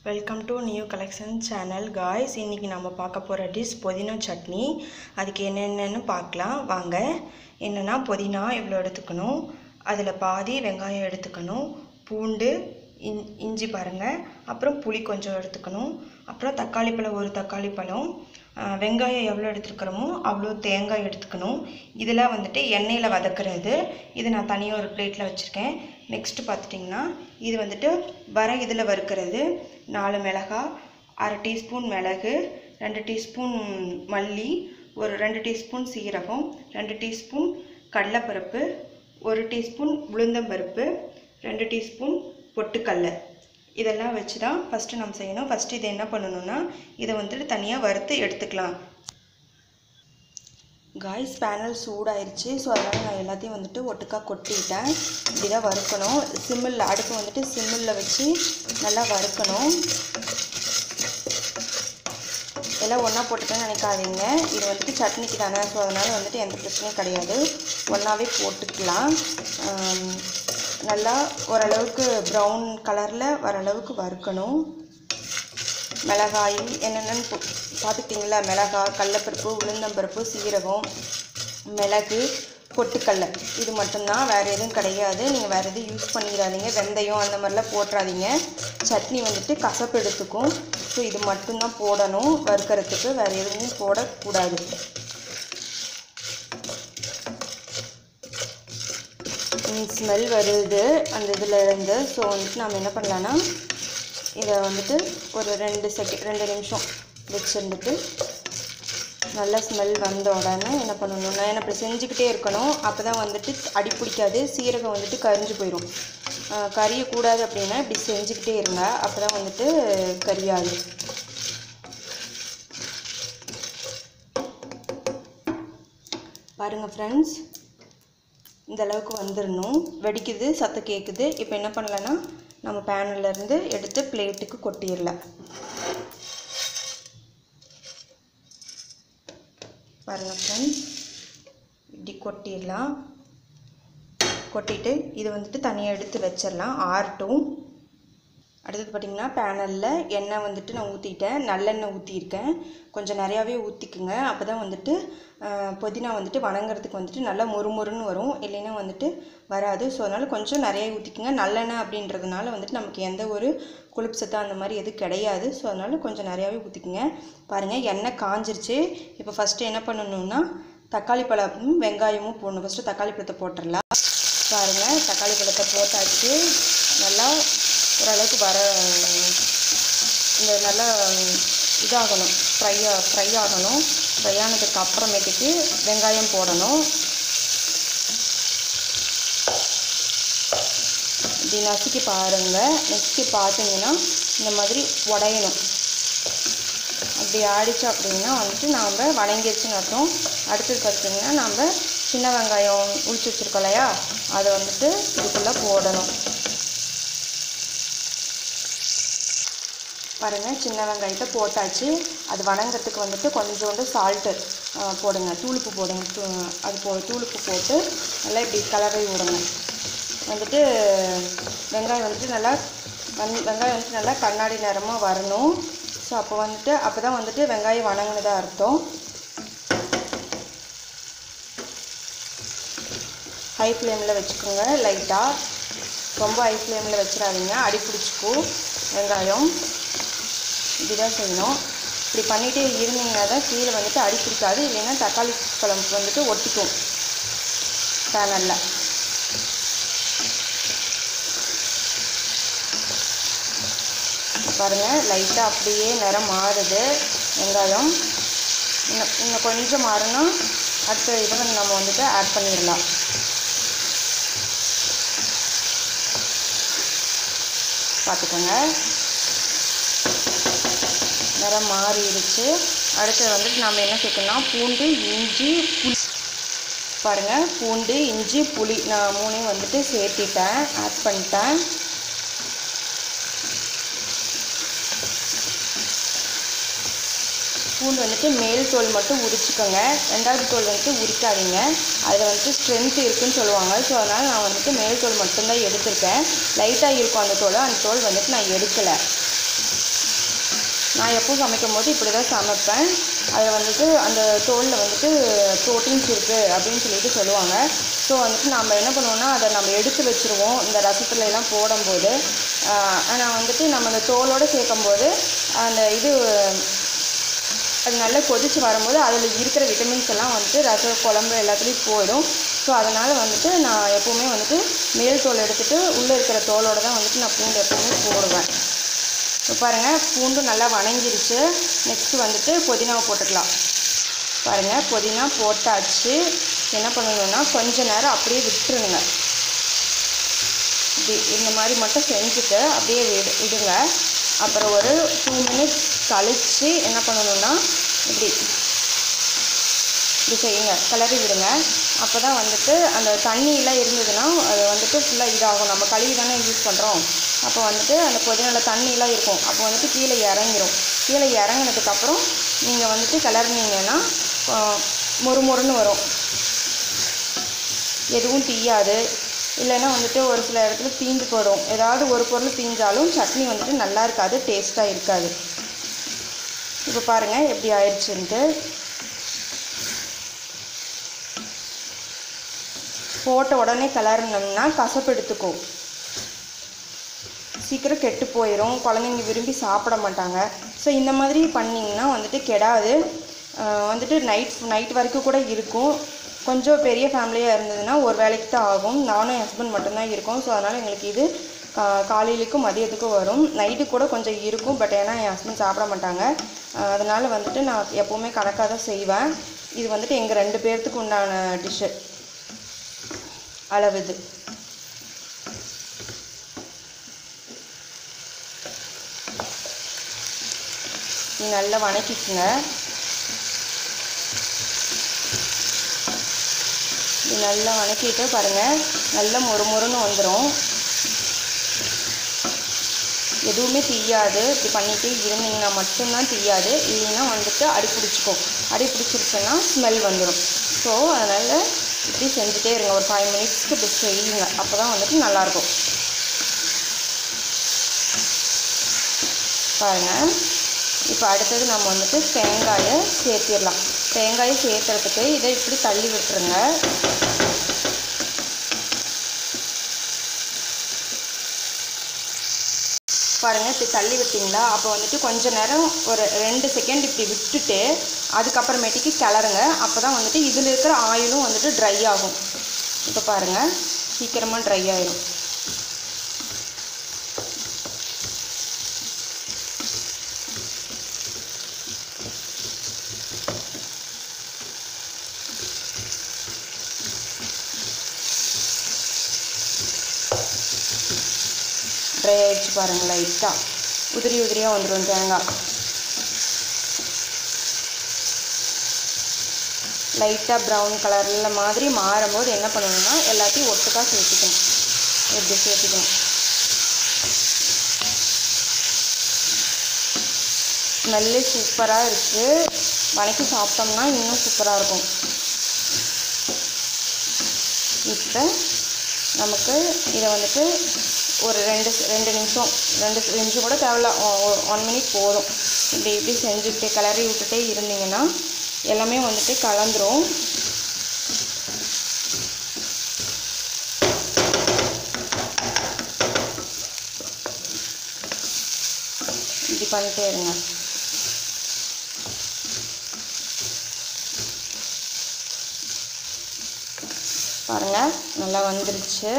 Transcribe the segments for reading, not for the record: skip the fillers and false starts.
Welcome to new collection channel guys. இன்றைக்கி நம்ம பார்க்க போகிற டிஷ் புதினா சட்னி. அதுக்கு என்னென்னு பார்க்கலாம் வாங்க. என்னென்னா புதினா இவ்வளோ எடுத்துக்கணும், அதில் பாதி வெங்காயம் எடுத்துக்கணும், பூண்டு இஞ்சி பாருங்கள், அப்புறம் புளி கொஞ்சம் எடுத்துக்கணும், அப்புறம் தக்காளி பழம் ஒரு தக்காளி பழம், வெங்காயம் எவ்வளோ எடுத்துருக்கிறோமோ அவ்வளோ தேங்காய் எடுத்துக்கணும். இதெல்லாம் வந்துட்டு எண்ணெயில் வதக்கிறது. இது நான் தனியாக ஒரு பிளேட்டில் வச்சுருக்கேன். நெக்ஸ்ட்டு பார்த்துட்டிங்கன்னா இது வந்துட்டு இதில் வறுக்கிறது. 4 மிளகாய், அரை டீஸ்பூன் மிளகு, 2 டீஸ்பூன் மல்லி, ஒரு 2 டீஸ்பூன் சீரகம், 2 டீஸ்பூன் கடலைப்பருப்பு, 1 டீஸ்பூன் உளுந்தம்பருப்பு, 2 டீஸ்பூன் பொட்டுக்கடலை. இதெல்லாம் வச்சு தான் ஃபஸ்ட்டு நம்ம செய்யணும். ஃபஸ்ட்டு இதை என்ன பண்ணணுன்னா இதை வந்துட்டு தனியாக வறுத்து எடுத்துக்கலாம். காய்ஸ் பேனல் சூடாயிருச்சு. ஸோ அதனால் நான் எல்லாத்தையும் வந்துட்டு ஒட்டுக்காக கொட்டிட்டேன். இப்படி தான் வறுக்கணும். சிம்மில் அடுப்பு வந்துட்டு சிம்மில் வச்சு நல்லா வறுக்கணும். எல்லாம் ஒன்றா போட்டுக்கன்னு நினைக்காதீங்க. இது வந்துட்டு சட்னிக்கு தானே, ஸோ அதனால் வந்துட்டு எந்த பிரச்சனையும் கிடையாது. ஒன்றாவே போட்டுக்கலாம். நல்லா ஓரளவுக்கு ப்ரௌன் கலரில் வர அளவுக்கு வறுக்கணும். மிளகாய் என்னென்னு பார்த்துக்கிட்டிங்களா? மிளகாய், கடலைப்பருப்பு, உளுந்தம்பருப்பு, சீரகம், மிளகு, பொட்டுக்கடலை, இது மட்டும்தான், வேறு எதுவும் கிடையாது. நீங்கள் வேறு எதுவும் யூஸ் பண்ணிடாதீங்க. வெந்தயம் அந்த மாதிரிலாம் போட்டுறாதீங்க. சட்னி வந்துட்டு கசப்பு எடுத்துக்கும். ஸோ இது மட்டும்தான் போடணும் வறுக்கிறதுக்கு, வேறு எதுவும் போடக்கூடாது. ஸ்மெல் வருது அந்த இதில் இருந்து. ஸோ வந்துட்டு நம்ம என்ன பண்ணலான்னா இதை வந்துட்டு ஒரு 2 நிமிஷம் வச்சுருந்துட்டு நல்லா ஸ்மெல் வந்த உடனே என்ன பண்ணணும்னா இப்படி செஞ்சுக்கிட்டே இருக்கணும். அப்போ தான் வந்துட்டு அடி பிடிக்காது. சீரகம் வந்துட்டு கரிஞ்சு போயிடும். கரியக்கூடாது அப்படின்னா இப்படி செஞ்சுக்கிட்டே இருங்க. அப்போ தான் வந்துட்டு கரியாது. பாருங்கள் ஃப்ரெண்ட்ஸ், இந்த அளவுக்கு வந்துடணும். வெடிக்குது, சத்தம் கேட்குது. இப்போ என்ன பண்ணலான்னா நம்ம பேனிலேருந்து எடுத்து பிளேட்டுக்கு கொட்டிடலாம். பாருங்கள் ஃப்ரெண்ட்ஸ், இப்படி கொட்டிடலாம். கொட்டிட்டு இது வந்துட்டு தனியாக எடுத்து வச்சிடலாம், ஆறட்டும். அடுத்தது பார்த்திங்கன்னா பேனலில் எண்ணெய் வந்துட்டு நான் ஊற்றிட்டேன். நல்லெண்ணெய் ஊற்றிருக்கேன். கொஞ்சம் நிறையாவே ஊற்றிக்குங்க. அப்போ தான் வந்துட்டு புதினா வந்துட்டு வணங்குறதுக்கு வந்துட்டு நல்லா மொறுமொறுன்னு வரும், இல்லைன்னா வந்துட்டு வராது. ஸோ அதனால் கொஞ்சம் நிறையா ஊற்றிக்குங்க. நல்லெண்ணெய் அப்படின்றதுனால வந்துட்டு நமக்கு எந்த ஒரு கொழுப்பு சத்து அந்த மாதிரி எதுவும் கிடையாது. ஸோ அதனால் கொஞ்சம் நிறையாவே ஊற்றிக்குங்க. பாருங்கள் எண்ணெய் காஞ்சிருச்சு. இப்போ ஃபஸ்ட்டு என்ன பண்ணணுன்னா தக்காளி பழமும் வெங்காயமும் போடணும். ஃபஸ்ட்டு தக்காளி பழத்தை போட்டுடலாம். பாருங்கள் தக்காளி பழத்தை போட்டாச்சு. நல்லா ஓரளவுக்கு இந்த நல்லா இதாகணும், ஃப்ரை ஆகணும். ஃப்ரை ஆனதுக்கு அப்புறமேட்டுக்கு வெங்காயம் போடணும். இப்படி நசுக்கி பாருங்கள். நசுக்கி பார்த்தீங்கன்னா இந்த மாதிரி உடையணும். அப்படி ஆடிச்சு அப்படின்னா வந்துட்டு நாம் வணங்கிடுச்சுன்னு அர்த்தம். அடுத்தது பார்த்திங்கன்னா நம்ம சின்ன வெங்காயம் உளிச்சு வச்சுருக்கோம் இல்லையா, அதை வந்துட்டு இதுக்குள்ளே போடணும். பாருங்கள் சின்ன வெங்காயத்தை போட்டாச்சு. அது வணங்கிறதுக்கு வந்துட்டு கொஞ்சோண்டு சால்ட்டு போடுங்க, தூளுப்பு போடுங்க. தூளுப்பு போட்டு நல்லா இப்படி கலரை விடுங்க. வந்துட்டு வெங்காயம் வந்துட்டு நல்லா கண்ணாடி நிறமாக வரணும். ஸோ அப்போ தான் வந்துட்டு வெங்காயம் வணங்கினதாக அர்த்தம். ஹை ஃப்ளேமில் வச்சுக்கோங்க லைட்டாக. ரொம்ப ஹை ஃப்ளேமில் வச்சிடாதீங்க, அடி பிடிச்சிக்கும் வெங்காயம். இப்படிதான் செய்யணும். இப்படி பண்ணிகிட்டே இருந்தீங்கன்னா தான் கீழே வந்துட்டு அடி பிடிக்காது, இல்லைன்னா தக்காளி பழம் வந்துட்டு ஒட்டிக்கும் பேனலில். பாருங்கள் லைட்டாக அப்படியே நிறம் மாறுது வெங்காயம். இன்னும் கொஞ்சம் மாறினா அடுத்த இதை நம்ம வந்துட்டு ஆட் பண்ணிடலாம். பார்த்துக்கோங்க நிறம் மாறிடுச்சு. அடுத்தது வந்துட்டு நம்ம என்ன சேர்க்கணும்னா பூண்டு, இஞ்சி, புளி. பாருங்கள் பூண்டு, இஞ்சி, புளி நான் 3 வந்துட்டு சேர்த்திட்டேன், ஆட் பண்ணிட்டேன். பூண்டு வந்துட்டு மேல் தோல் மட்டும் உரிச்சிக்கோங்க. 2வது தோல் வந்துட்டு உரிக்காதீங்க, அதில் வந்துட்டு ஸ்ட்ரென்த் இருக்குதுன்னு சொல்லுவாங்க. ஸோ அதனால் நான் வந்துட்டு மேல் தோல் மட்டும்தான் எடுத்திருக்கேன். லைட்டாக இருக்கும் அந்த தோல் வந்துட்டு நான் எடுக்கலை. நான் எப்பவும் சமைக்கும்போது இப்படி தான் சமைப்பேன். அதில் வந்துட்டு அந்த தோலில் வந்துட்டு ப்ரோட்டீன்ஸ் இருக்குது அப்படின்னு சொல்லிட்டு சொல்லுவாங்க. ஸோ வந்துட்டு நம்ம என்ன பண்ணுவோம்னா அதை நம்ம எடுத்து வச்சுருவோம் இந்த ரசத்துல எல்லாம் போடும்போது. ஆனால் வந்துட்டு நம்ம அந்த தோலோடு சேர்க்கும்போது அந்த அது நல்லா கொதித்து வரும்போது அதில் இருக்கிற விட்டமின்ஸ் எல்லாம் வந்துட்டு ரசம் குழம்பு எல்லாத்துலேயும் போயிடும். ஸோ அதனால் வந்துட்டு நான் எப்போவுமே வந்துட்டு மேல் தோல் எடுத்துகிட்டு உள்ளே இருக்கிற தோலோடு தான் வந்துட்டு நான் பூண்டு எப்போவுமே போடுவேன். இப்போ பாருங்கள் பூண்டு நல்லா வணங்கிருச்சு. நெக்ஸ்ட்டு வந்துட்டு புதினாவை போட்டுக்கலாம். பாருங்கள் புதினா போட்டாச்சு. என்ன பண்ணணுன்னா கொஞ்ச நேரம் அப்படியே விட்டுருங்க. இப்படி இந்த மாதிரி மட்டும் செஞ்சுட்டு அப்படியே விடுங்க. அப்புறம் ஒரு 2 மினிட்ஸ் கழித்து என்ன பண்ணணுன்னா இப்படி செய்யுங்க, கிளறி விடுங்க. அப்போ தான் வந்துட்டு அந்த தண்ணியெலாம் இருந்ததுன்னா அது வந்துட்டு ஃபுல்லாக இதாகும். நம்ம கழுவி தானே யூஸ் பண்ணுறோம். அப்போ வந்துட்டு அந்த புதினாவில் தண்ணியெலாம் இருக்கும். அப்போ வந்துட்டு கீழே இறங்கிடும். கீழே இறங்கினதுக்கப்புறம் நீங்கள் வந்துட்டு கிளறினீங்கன்னா மொறுமொறுன்னு வரும், எதுவும் தீயாது. இல்லைன்னா வந்துட்டு ஒரு சில இடத்துல தீந்து போயிடும். ஏதாவது ஒரு பொருள் தீஞ்சாலும் சட்னி வந்துட்டு நல்லா இருக்காது, டேஸ்ட்டாக இருக்காது. இப்போ பாருங்கள் எப்படி ஆயிடுச்சுன்ட்டு. போட்ட உடனே கிளறினோம்னா கசப்பு எடுத்துக்கும், சீக்கிரம் கெட்டு போயிடும், குழந்தைங்க விரும்பி சாப்பிட மாட்டாங்க. ஸோ இந்த மாதிரி பண்ணிங்கன்னா வந்துட்டு கெடாது. வந்துட்டு நைட் வரைக்கும் கூட இருக்கும். கொஞ்சம் பெரிய ஃபேமிலியாக இருந்ததுன்னா ஒரு வேலைக்கு தான் ஆகும். நானும் என் ஹஸ்பண்ட் மட்டும்தான் இருக்கோம். ஸோ அதனால் எங்களுக்கு இது காலையிலுக்கும் மதியத்துக்கும் வரும். நைட்டு கூட கொஞ்சம் இருக்கும். பட் ஏன்னா என் ஹஸ்பண்ட் சாப்பிட மாட்டாங்க. அதனால் வந்துட்டு நான் எப்போவுமே கணக்காக தான் செய்வேன். இது வந்துட்டு எங்கள் 2 பேர்த்துக்கு உண்டான டிஷ்ஷு அளவு. இது நல்லா வணக்கிக்குங்க. இது நல்லா வணக்கிட்டு பாருங்கள் நல்லா மொறுமொறுன்னு வந்துடும். எதுவுமே தீயாது. இப்படி பண்ணிகிட்டே இருந்தீங்கன்னா மட்டும்தான் தீயாது. இல்லைன்னா வந்துட்டு அடி பிடிச்சிக்கும். அடி பிடிச்சிருச்சுன்னா ஸ்மெல் வந்துடும். ஸோ அதனால் இப்படி செஞ்சுட்டே இருங்க. ஒரு 5 மினிட்ஸ்க்கு இப்படி செய்யுங்க. அப்போ தான் வந்துட்டு நல்லாயிருக்கும். பாருங்கள் இப்போ அடுத்தது நம்ம வந்துட்டு தேங்காயை சேர்த்திடலாம். தேங்காயை சேர்த்துறதுக்கு இதை இப்படி தள்ளி விட்டுருங்க. பாருங்கள் இப்படி தள்ளி விட்டிங்களா? அப்போ வந்துட்டு கொஞ்ச நேரம் ஒரு 2 செகண்ட் இப்படி விட்டுட்டு அதுக்கப்புறமேட்டுக்கு கிளறுங்க. அப்போ தான் வந்துட்டு இதில் இருக்கிற ஆயிலும் வந்துட்டு ட்ரை ஆகும். இப்போ பாருங்கள் சீக்கிரமாக ட்ரை ஆயிடும். ட்ரை ஆகிடுச்சு பாருங்கள். லைட்டாக உதிரியாக வந்துடும் தேங்காய். லைட்டாக ப்ரௌன் கலரில் மாதிரி மாறும்போது என்ன பண்ணணும்னா எல்லாத்தையும் ஒட்டுக்காக சேர்த்துக்கணும். எப்படி சேர்த்துக்கணும். ஸ்மெல்லு சூப்பராக இருக்குது. வணக்கி சாப்பிட்டோம்னா இன்னும் சூப்பராக இருக்கும். இப்போ நமக்கு இதை வந்துட்டு ஒரு 2 நிமிஷம் கூட தேவையில்ல, 1 மினிட் போதும். இப்படி செஞ்சுக்கிட்டே கிளறி விட்டுட்டே இருந்தீங்கன்னா எல்லாமே வந்துட்டு கலந்துரும். இப்படி பண்ணிட்டே இருங்க. பாருங்கள் நல்லா வந்துருச்சு.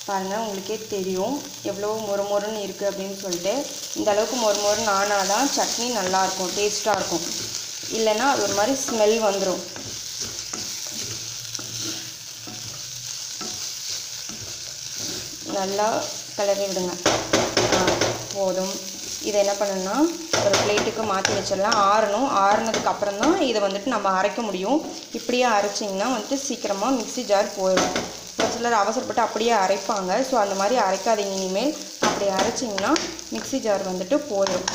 பாருங்கள் உங்களுக்கே தெரியும் எவ்வளோ மொறுமொறுன்னு இருக்குது அப்படின்னு சொல்லிட்டு. இந்த அளவுக்கு மொறுமொறுன்னு ஆனால் தான் சட்னி நல்லாயிருக்கும், டேஸ்ட்டாக இருக்கும். இல்லைன்னா அது ஒரு மாதிரி ஸ்மெல் வந்துடும். நல்லா கிளறி விடுங்க. போதும். இதை என்ன பண்ணணும்னா ஒரு பிளேட்டுக்கு மாற்றி வச்சிடலாம். ஆறுனதுக்கு அப்புறம் தான் இதை வந்துட்டு நம்ம அரைக்க முடியும். இப்படியே அரைச்சிங்கன்னா வந்துட்டு சீக்கிரமாக மிக்ஸி ஜார் போயிடும். ஒரு சிலர் அவசரப்பட்டு அப்படியே அரைப்பாங்க. ஸோ அந்த மாதிரி அரைக்காதீங்க இனிமேல். அப்படி அரைச்சிங்கன்னா மிக்ஸி ஜார் வந்துட்டு போயிடும்.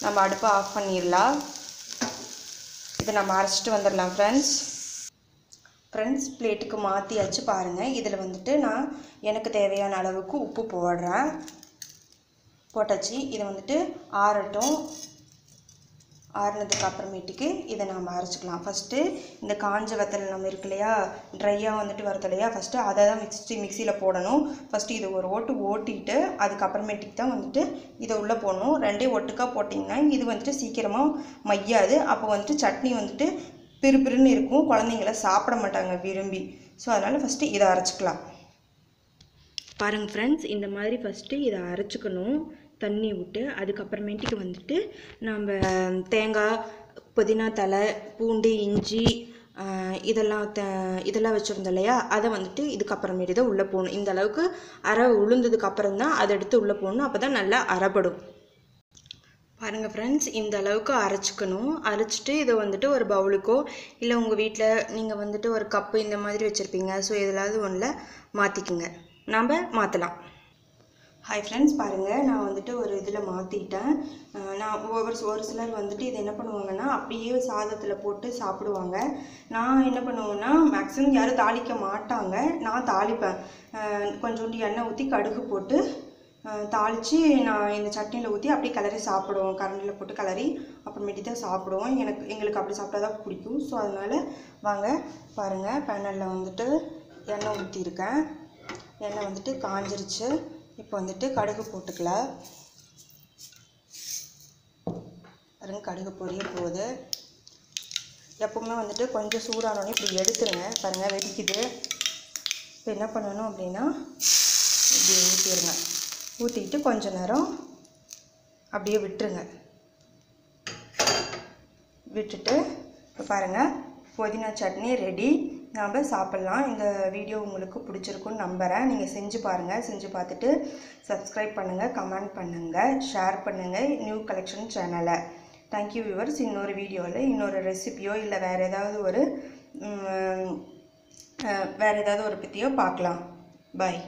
நம்ம அடுப்பை ஆஃப் பண்ணிடலாம். இதை நம்ம அரைச்சிட்டு வந்துடலாம் ஃப்ரெண்ட்ஸ். ஃப்ரெண்ட்ஸ் பிளேட்டுக்கு மாற்றியாச்சு பாருங்கள். இதில் வந்துட்டு நான் எனக்கு தேவையான அளவுக்கு உப்பு போடுறேன். போட்டாச்சு. இதை வந்துட்டு ஆறட்டும். ஆறுனதுக்கு அப்புறமேட்டுக்கு இதை நாம் அரைச்சிக்கலாம். ஃபஸ்ட்டு இந்த காஞ்ச வத்தல் நம்ம இருக்கு இல்லையா, ட்ரையாக வந்துட்டு வருது இல்லையா, ஃபஸ்ட்டு அதை தான் மிக்சியில் போடணும். ஃபஸ்ட்டு இதை ஒரு ஓட்டிட்டு அதுக்கப்புறமேட்டுக்கு தான் வந்துட்டு இதை உள்ளே போடணும். ரெண்டே ஒட்டுக்காக போட்டிங்கன்னா இது வந்துட்டு சீக்கிரமாக மையாது. அப்போ வந்துட்டு சட்னி வந்துட்டு பிறுபிறுன்னு இருக்கும், குழந்தைங்கள சாப்பிட மாட்டாங்க விரும்பி. ஸோ அதனால் ஃபஸ்ட்டு இதை அரைச்சிக்கலாம். பாருங்கள் ஃப்ரெண்ட்ஸ், இந்த மாதிரி ஃபஸ்ட்டு இதை அரைச்சிக்கணும் தண்ணி விட்டு. அதுக்கப்புறமேட்டுக்கு வந்துட்டு நம்ம தேங்காய், புதினா தலை, பூண்டு, இஞ்சி இதெல்லாம் வச்சுருந்தோம் இல்லையா, அதை வந்துட்டு இதுக்கப்புறமேட்டு தான் உள்ளே போகணும். இந்த அளவுக்கு அரை உளுந்ததுக்கு அப்புறம் தான் அதை எடுத்து உள்ளே போகணும். அப்போ தான் நல்லா அரைப்படும். பாருங்கள் ஃப்ரெண்ட்ஸ், இந்த அளவுக்கு அரைச்சிக்கணும். அரைச்சிட்டு இதை வந்துட்டு ஒரு பவுலுக்கோ இல்லை உங்கள் வீட்டில் நீங்கள் வந்துட்டு ஒரு கப்பு இந்த மாதிரி வச்சுருப்பீங்க, ஸோ எதுலாவது ஒன்றில் மாற்றிக்குங்க. நாம் மாற்றலாம். ஹாய் ஃப்ரெண்ட்ஸ், பாருங்கள் நான் வந்துட்டு ஒரு இதில் மாற்றிட்டேன். நான் ஒரு சிலர் வந்துட்டு இதை என்ன பண்ணுவாங்கன்னா அப்படியே சாதத்தில் போட்டு சாப்பிடுவாங்க. நான் என்ன பண்ணுவேன்னா மேக்ஸிமம் யாரும் தாளிக்க மாட்டாங்க, நான் தாளிப்பேன். கொஞ்சோண்டு எண்ணெய் ஊற்றி கடுகு போட்டு தாளித்து நான் இந்த சட்னியில் ஊற்றி அப்படியே கிளறி சாப்பிடுவோம். கரண்டியில் போட்டு கிளறி அப்புறமேட்டு தான் சாப்பிடுவோம். எங்களுக்கு அப்படி சாப்பிட்டா தான் பிடிக்கும். ஸோ அதனால் வாங்க பாருங்கள், பேனலில் வந்துட்டு எண்ணெய் ஊற்றிருக்கேன். எண்ணெய் வந்துட்டு காஞ்சிருச்சு. இப்போ வந்துட்டு கடுகு போட்டுக்கலாம். பாருங்கள், கடுகு பொரிய போகுது. எப்பவுமே வந்துட்டு கொஞ்சம் சூடானோடனே இப்படி எடுத்துருங்க. பாருங்கள் வெடிக்குது. இப்போ என்ன பண்ணணும் அப்படின்னா இப்படி ஊற்றிடுங்க. ஊற்றிக்கிட்டு கொஞ்ச நேரம் அப்படியே விட்டுருங்க. விட்டுட்டு இப்போ பாருங்கள், புதினா சட்னி ரெடி. நாம் சாப்பிட்லாம். இந்த வீடியோ உங்களுக்கு பிடிச்சிருக்குன்னு நம்புகிறேன். நீங்கள் செஞ்சு பாருங்கள். செஞ்சு பார்த்துட்டு சப்ஸ்கிரைப் பண்ணுங்கள், கமெண்ட் பண்ணுங்கள், ஷேர் பண்ணுங்கள் நியூ கலெக்ஷன் சேனலை. Thank you viewers. இன்னொரு வீடியோவில் இன்னொரு ரெசிபியோ இல்லை வேறு ஏதாவது ஒரு பற்றியோ பார்க்கலாம். பாய்.